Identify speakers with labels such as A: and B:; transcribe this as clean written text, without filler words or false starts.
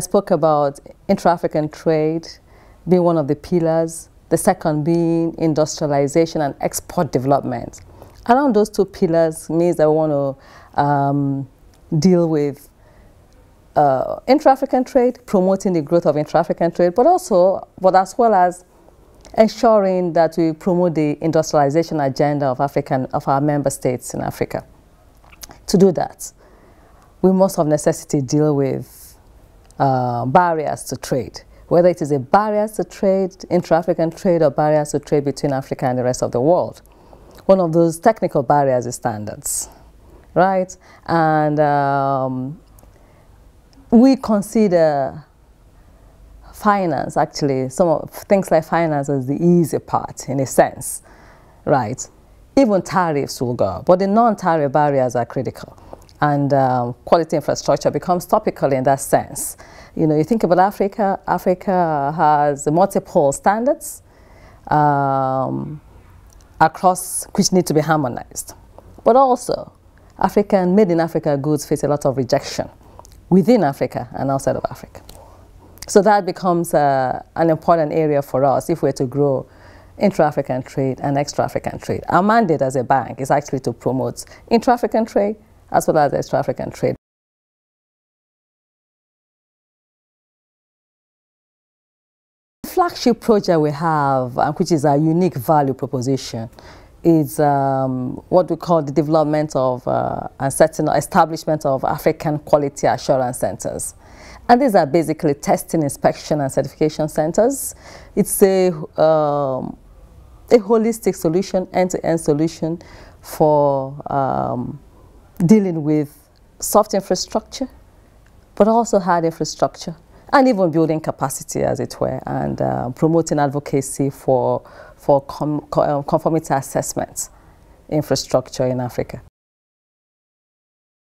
A: spoke about intra-African trade being one of the pillars, the second being industrialization and export development. Around those two pillars means that we want to deal with intra-African trade, promoting the growth of intra-African trade, but as well as ensuring that we promote the industrialization agenda of our member states in Africa. To do that, we must of necessity deal with barriers to trade, whether it is a barriers to trade, intra-African trade, or barriers to trade between Africa and the rest of the world. One of those technical barriers is standards, right? And we consider finance, actually, some of things like finance as the easy part, in a sense, right? Even tariffs will go, but the non-tariff barriers are critical. And quality infrastructure becomes topical in that sense. You know, you think about Africa, Africa has multiple standards across which need to be harmonized. But also, made in Africa goods face a lot of rejection within Africa and outside of Africa. So that becomes an important area for us if we're to grow intra-African trade and extra-African trade. Our mandate as a bank is actually to promote intra-African trade as well as extra-African trade. The flagship project we have, which is our unique value proposition, is what we call the development of and establishment of African Quality Assurance Centers. And these are basically testing, inspection, and certification centers. It's a holistic solution, end-to-end solution for dealing with soft infrastructure, but also hard infrastructure, and even building capacity, as it were, and promoting advocacy for conformity assessments infrastructure in Africa.